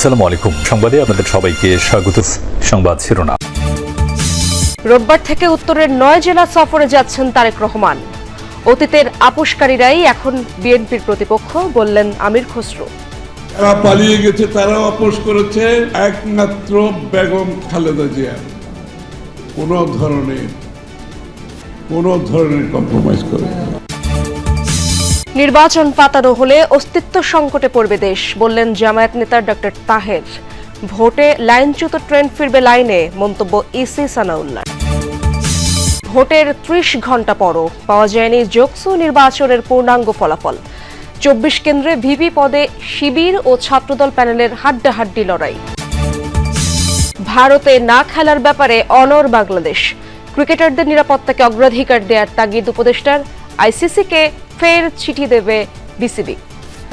আসসালামু আলাইকুম। সংবাদে আপনাদের সবাইকে স্বাগত। সংবাদ শিরোনাম। রোববার থেকে উত্তরের 9 জেলা সফরে যাচ্ছেন তারেক রহমান। অতীতের আপোষকারীরাই এখন বিএনপির প্রতিপক্ষ বললেন আমির খসরু। তারা পালিয়ে গেছে, তারাও আপোষ করেছে, একমাত্র বেগম খালেদা জিয়া কোনো ধরনের কম্প্রোমাইজ করে। নির্বাচন পাতানো হলে অস্তিত্ব সংকটে পড়বে দেশ বললেন জামায়াত নেতা ডক্টর তাহের। ভোটে লাইনচ্যুত ট্রেন ফিরবে লাইনে মন্তব্য ইসি সানাউল্লাহ। ভোটের 30 ঘণ্টা পরও পাওয়া যায়নি যোগসু নির্বাচনের পূর্ণাঙ্গ ফলাফল। 24 কেন্দ্রে ভিপি পদে শিবির ও ছাত্রদল প্যানেলের হাড্ডাহাড্ডি লড়াই। ভারতে না খেলার ব্যাপারে অনড় বাংলাদেশ। ক্রিকেটারদের নিরাপত্তাকে অগ্রাধিকার দেওয়ার তাগিদ উপদেষ্টার। আইসিসিকে ফের চিঠি দেবে বিসিবি।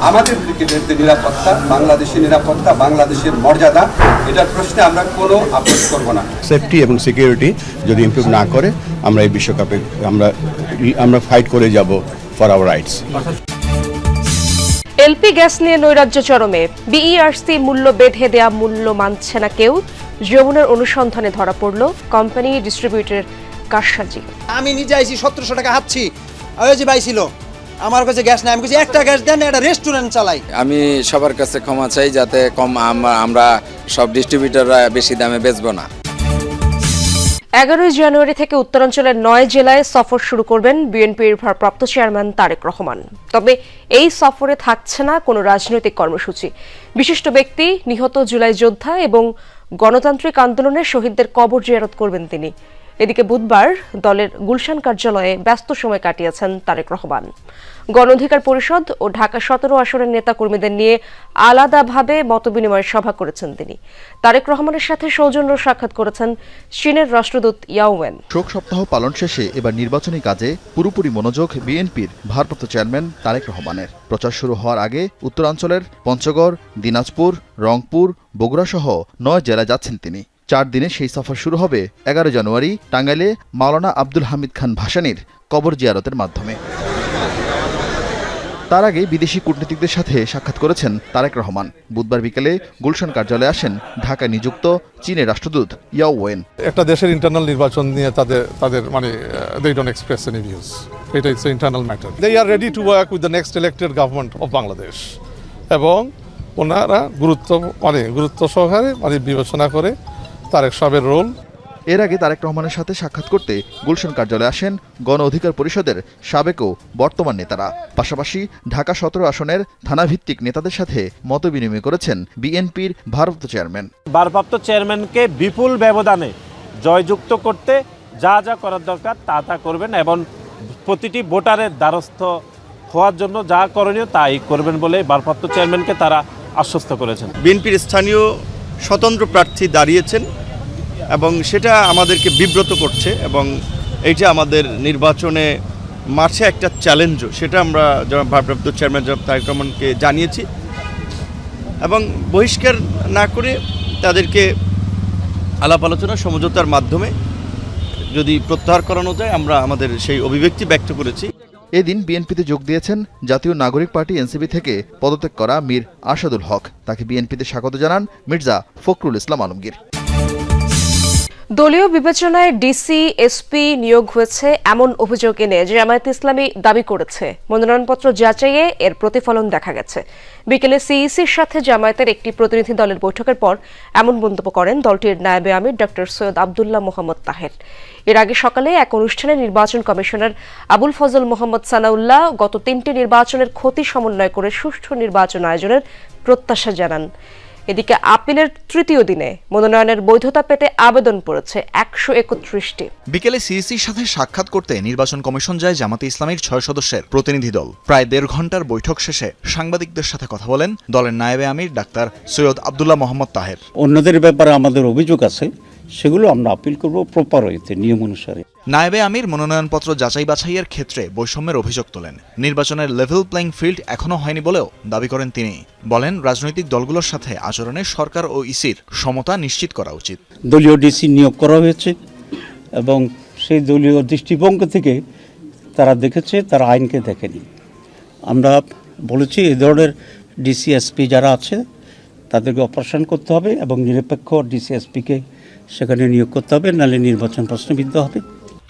আমাদের ক্রিকেটারদের নিরাপত্তা, বাংলাদেশের নিরাপত্তা, বাংলাদেশের মর্যাদা, এটার প্রশ্নে আমরা কোনো আপোষ করব না। সেফটি এবং সিকিউরিটি যদি ইমপ্রুভ না করে আমরা এই বিশ্বকাপে আমরা ফাইট করে যাব for our rights. LP gas নিয়ে নৈরাজ্য চরমে। বিইআরসি মূল্য বেঁধে দেয়া মূল্য মানছে না কেউ। যমুনার অনুসন্ধানে ধরা পড়ল কোম্পানি ডিস্ট্রিবিউটরের কারসাজি। আমি নিজে আইছি 1700 টাকা হাঁপছি, ওই যে ভাই ছিল আমার কাছে গ্যাস নাই, আমি কাছে একটা গ্যাস দেন, একটা রেস্টুরেন্ট চালাই। আমি সবার কাছে ক্ষমা চাই যাতে আমরা সব ডিস্ট্রিবিউটররা বেশি দামে বেচবো না। 11 জানুয়ারি থেকে উত্তরাঞ্চলের 9 জেলায় সফর শুরু করবেন বিএনপির ভারপ্রাপ্ত চেয়ারম্যান তারেক রহমান। তবে এই সফরে থাকছে না কোনো রাজনৈতিক কর্মসূচি। বিশিষ্ট ব্যক্তি, নিহত জুলাই যোদ্ধা এবং গণতান্ত্রিক আন্দোলনের শহীদদের কবর জিয়ারত করবেন তিনি। এদিকে বুধবার দলের গুলশান কার্যালয়ে ব্যস্ত সময় কাটিয়েছেন তারেক রহমান। গণ অধিকার পরিষদ ও ঢাকা 17 আসনের নেতাকর্মীদের নিয়ে আলাদাভাবে মতবিনিময় সভা করেছেন তিনি। তারেক রহমানের সাথে সৌজন্য সাক্ষাৎ করেছেন চীনের রাষ্ট্রদূত ইয়াওয়েন। শোক সপ্তাহ পালন শেষে এবার নির্বাচনী কাজে পুরোপুরি মনোযোগ বিএনপির ভারপ্রাপ্ত চেয়ারম্যান তারেক রহমানের। প্রচার শুরু হওয়ার আগে উত্তরাঞ্চলের পঞ্চগড়, দিনাজপুর, রংপুর, বগুড়া সহ 9 জেলায় যাচ্ছেন তিনি। 4 দিনে সেই সফর শুরু হবে 11 জানুয়ারি টাঙ্গাইলে মাওলানা আব্দুল হামিদ খান ভাসানীর কবর জিয়ারতের মাধ্যমে। তার আগে বিদেশি কূটনীতিকদের সাথে সাক্ষাৎ করেছেন তারেক রহমান। বুধবার বিকেলে গুলশান কার্যালয়ে আসেন ঢাকায় নিযুক্ত চীনের রাষ্ট্রদূত ইয়াওয়েন। একটা দেশের ইন্টারনাল নির্বাচন নিয়ে তাদের মানে they don't express any views. It is an internal matter. They are ready to work with the next elected government of Bangladesh. এবং ওনারা গুরুত্ব সহকারে বিবেচনা করে তারেক সাহেবের রোল। এর আগে তারেক রহমানের সাথে সাক্ষাৎ করতে গুলশান কার্যালয়ে আসেন গণ অধিকার পরিষদের সাবেক ও বর্তমান নেতারা। পাশাপাশি ঢাকা 17 আসনের থানাভিত্তিক নেতাদের সাথে মতবিনিময় করেছেন বিএনপির ভারপ্রাপ্ত চেয়ারম্যান। ভারপ্রাপ্ত চেয়ারম্যানকে বিপুল ব্যবধানে জয়যুক্ত করতে যা যা করার দরকার তা করবেন এবং প্রতিটি ভোটারের দ্বারস্থ হওয়ার জন্য যা করণীয় তাই করবেন বলে ভারপ্রাপ্ত চেয়ারম্যানকে তারা আশ্বস্ত করেছেন। বিএনপির স্থানীয় স্বতন্ত্র প্রার্থী দাঁড়িয়েছেন এবং সেটা আমাদেরকে বিব্রত করছে এবং এইটা আমাদের নির্বাচনে মাঠে একটা চ্যালেঞ্জও, সেটা আমরা ভারপ্রাপ্ত চেয়ারম্যান তারেক রহমানকে জানিয়েছি এবং বহিষ্কার না করে তাদেরকে আলাপ আলোচনা সমঝোতার মাধ্যমে যদি প্রত্যাহার করানো যায় আমরা আমাদের সেই অভিব্যক্তি ব্যক্ত করেছি। এদিন বিএনপিতে যোগ দিয়েছেন জাতীয় নাগরিক পার্টি এনসিপি থেকে পদত্যাগ করা মীর আরশাদুল হক। তাকে বিএনপিতে স্বাগত জানান মির্জা ফখরুল ইসলাম আলমগীর। দলীয় বিবেচনায় ডিসি, এসপি নিয়োগ হয়েছে এমন অভিযোগ এনে জামায়াতে ইসলামী দাবি করেছে। মনোনয়নপত্র যাচাইয়ে এর প্রতিফলন দেখা গেছে। বিকেলে সিইসির সাথে জামায়াতের একটি প্রতিনিধি দলের বৈঠকের পর এমন মন্তব্য করেন দলটির নায়েবে আমির ডক্টর সৈয়দ আব্দুল্লাহ মোহাম্মদ তাহের। এর আগে সকালে এক অনুষ্ঠানে নির্বাচন কমিশনার আবুল ফজল মোহাম্মদ সানাউল্লাহ গত 3টি নির্বাচনের ক্ষতি সমন্বয় করে সুষ্ঠু নির্বাচন আয়োজনের প্রত্যাশা জানান। এদিকে আপিলের 3য় দিনে মনোনয়নের বৈধতা পেতে আবেদন পড়েছে 131টি। বিকেলে সিইসির সাথে সাক্ষাৎ করতে নির্বাচন কমিশন যায় জামাতে ইসলামীর 6 সদস্যের প্রতিনিধি দল। প্রায় 1.5 ঘন্টার বৈঠক শেষে সাংবাদিকদের সাথে কথা বলেন দলের নায়েবে আমির ডাক্তার সৈয়দ আব্দুল্লাহ মোহাম্মদ তাহের। অন্যদের ব্যাপারে আমাদের অভিযোগ আছে, সেগুলো আমরা আপিল করব প্রপার ওয়েতে, নিয়ম অনুসারে। নায়েবে আমির মনোনয়নপত্র যাচাই বাছাইয়ের ক্ষেত্রে বৈষম্যের অভিযোগ তোলেন। নির্বাচনের লেভেল প্লেইং ফিল্ড এখনো হয়নি বলেও দাবি করেন তিনি। বলেন রাজনৈতিক দলগুলোর সাথে আচরণে সরকার ও ইসির সমতা নিশ্চিত করা উচিত। দলীয় ডিসি নিয়োগ করা হয়েছে এবং সেই দলীয় দৃষ্টিভঙ্গি থেকে তারা দেখেছে, তারা আইনকে দেখেনি। আমরা বলেছি এই ধরনের ডিসি, এসপি যারা আছে তাদেরকে অপারেশন করতে হবে এবং নিরপেক্ষ ডিসিএসপিকে সেখানে নিয়োগ করতে হবে, নাহলে নির্বাচন প্রশ্নবিদ্ধ হবে।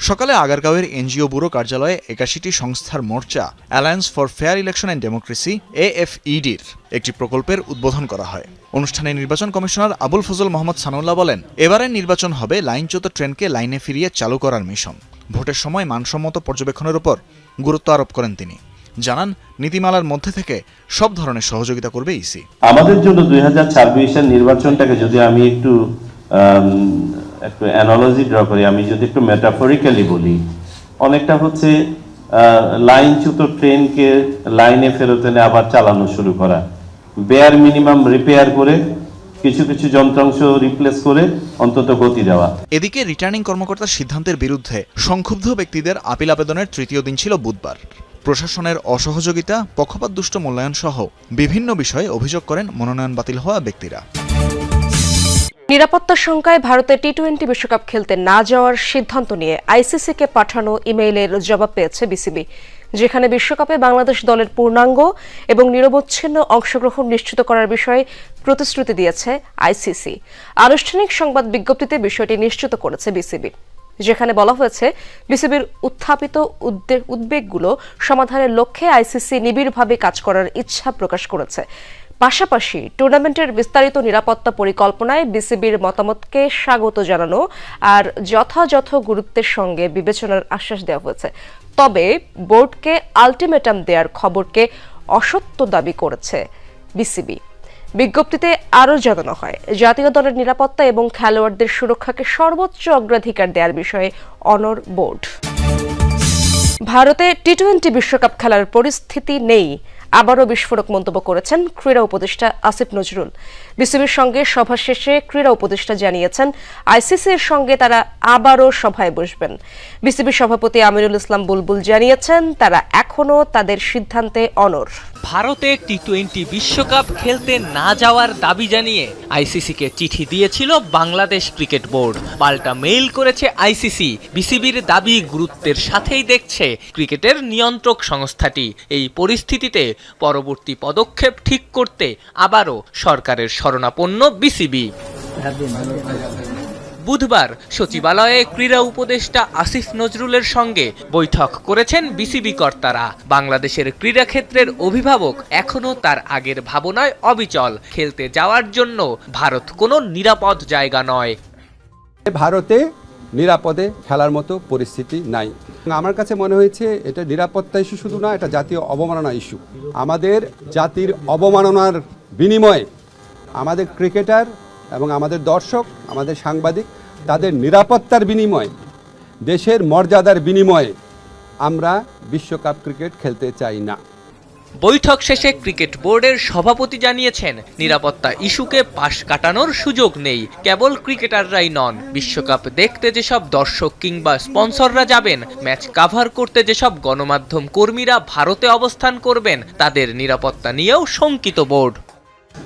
সকালে আগারগাঁওয়ের এনজিও ব্যুরো কার্যালয়ে 81টি সংস্থার মোর্চা alliance for fair election and democracy AFEDর একটি প্রকল্পের উদ্বোধন করা হয়। অনুষ্ঠানে নির্বাচন কমিশনার আবুল ফজল মোহাম্মদ সানাউল্লাহ বলেন, এবারের নির্বাচন হবে লাইনচ্যুত ট্রেনকে লাইনে ফিরিয়ে চালু করার মিশন। ভোটের সময় মানসম্মত পর্যবেক্ষণের উপর গুরুত্ব আরোপ করেন তিনি। জানান, নীতিমালার মধ্যে থেকে সব ধরনের সহযোগিতা করবে ইসি। আমাদের জন্য 2026-এর নির্বাচনটাকে যদি আমি একটু অ্যানালজি ড্র করি, আমি যদি একটু মেটাফরিক্যালি বলি, অনেকটা হচ্ছে লাইনচ্যুত ট্রেনকে লাইনে ফেরত এনে আবার চালানো শুরু করা, বেয়ার মিনিমাম রিপেয়ার করে কিছু কিছু যন্ত্রাংশ রিপ্লেস করে অন্তত গতি দেওয়া। এদিকে রিটার্নিং কর্মকর্তার সিদ্ধান্তের বিরুদ্ধে সংক্ষুব্ধ ব্যক্তিদের আপিল আবেদনের তৃতীয় দিন ছিল বুধবার। প্রশাসনের অসহযোগিতা, পক্ষপাতদুষ্ট মূল্যায়ন সহ বিভিন্ন বিষয়ে অভিযোগ করেন মনোনয়ন বাতিল হওয়া ব্যক্তিরা। নিরাপত্তার শঙ্কায় ভারতে টি-20 বিশ্বকাপ খেলতে না যাওয়ার সিদ্ধান্ত নিয়ে আইসিসিকে পাঠানো ইমেইলের জবাব পেয়েছে বিসিবি, যেখানে বিশ্বকাপে বাংলাদেশ দলের পূর্ণাঙ্গ এবং নিরবচ্ছিন্ন অংশগ্রহণ নিশ্চিত করার বিষয়ে প্রতিশ্রুতি দিয়েছে আইসিসি। আনুষ্ঠানিক সংবাদ বিজ্ঞপ্তিতে বিষয়টি নিশ্চিত করেছে বিসিবি, যেখানে বলা হয়েছে বিসিবির উত্থাপিত উদ্বেগগুলো সমাধানের লক্ষ্যে আইসিসি নিবিড়ভাবে কাজ করার ইচ্ছা প্রকাশ করেছে। পাশাপাশি টুর্নামেন্টের বিস্তারিত নিরাপত্তা পরিকল্পনায় বিসিবির মতামতকে স্বাগত জানানো আর যথাযথ গুরুত্বের সঙ্গে বিবেচনার আশ্বাস দেওয়া হয়েছে। তবে বোর্ডকে আলটিমেটাম দেওয়ার খবরকে অসত্য দাবি করেছে বিসিবি। বিজ্ঞপ্তিতে আরও জানানো হয়, জাতীয় দলের নিরাপত্তা এবং খেলোয়াড়দের সুরক্ষাকে সর্বোচ্চ অগ্রাধিকার দেওয়ার বিষয়ে অনড় বোর্ড। ভারতে টি-20 বিশ্বকাপ খেলার পরিস্থিতি নেই, আবারও বিস্ফোরক মন্তব্য করেছেন ক্রীড়া উপদেষ্টা আসিফ নজরুল। বিসিবির সঙ্গে সভা শেষে ক্রীড়া উপদেষ্টা জানিয়েছেন, আইসিসির সঙ্গে তারা আবারও সভায় বসবেন। বিসিবির সভাপতি আমিরুল ইসলাম বুলবুল জানিয়েছেন, তারা এখনও তাদের সিদ্ধান্তে অনড়। ভারতে টি-20 বিশ্বকাপ খেলতে না যাওয়ার দাবি জানিয়ে আইসিসিকে চিঠি দিয়েছিল বাংলাদেশ ক্রিকেট বোর্ড। পাল্টা মেইল করেছে আইসিসি। বিসিবির দাবি গুরুত্বের সাথেই দেখছে ক্রিকেটের নিয়ন্ত্রক সংস্থাটি। এই পরিস্থিতিতে পরবর্তী পদক্ষেপ ঠিক করতে আবারও সরকারের শরণাপন্ন বিসিবি। বুধবার সচিবালয়ে ক্রীড়া উপদেষ্টা আসিফ নজরুলের সঙ্গে বৈঠক করেছেন বিসিবি কর্তারা। বাংলাদেশের ক্রীড়া ক্ষেত্রের অভিভাবক এখনও তার আগের ভাবনায় অবিচল। খেলতে যাওয়ার জন্য ভারত কোনো নিরাপদ জায়গা নয়। ভারতে নিরাপদে খেলার মতো পরিস্থিতি নাই। আমার কাছে মনে হয়েছে এটা নিরাপত্তা ইস্যু শুধু না, এটা জাতীয় অবমাননা ইস্যু। আমাদের জাতির অবমাননার বিনিময়ে আমাদের ক্রিকেটার এবং আমাদের দর্শক, আমাদের সাংবাদিক, তাদের নিরাপত্তার বিনিময়ে, দেশের মর্যাদার বিনিময়ে আমরা বিশ্বকাপ ক্রিকেট খেলতে চাই না। বৈঠক শেষে ক্রিকেট বোর্ডের সভাপতি জানিয়েছেন, নিরাপত্তা ইস্যুকে পাশ কাটানোর সুযোগ নেই। কেবল ক্রিকেটাররাই নন, বিশ্বকাপ দেখতে যেসব দর্শক কিংবা স্পন্সররা যাবেন, ম্যাচ কাভার করতে যেসব গণমাধ্যম কর্মীরা ভারতে অবস্থান করবেন, তাদের নিরাপত্তা নিয়েও শঙ্কিত বোর্ড।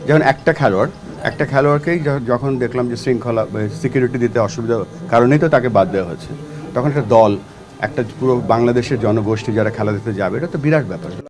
যেমন একটা খেলোয়াড়কেই যখন দেখলাম যে শৃঙ্খলা সিকিউরিটি দিতে অসুবিধা কারণেই তো তাকে বাদ দেওয়া হয়েছে, তখন একটা দল, একটা পুরো বাংলাদেশের জনগোষ্ঠী যারা খেলা দেখতে যাবে, এটা তো বিরাট ব্যাপার।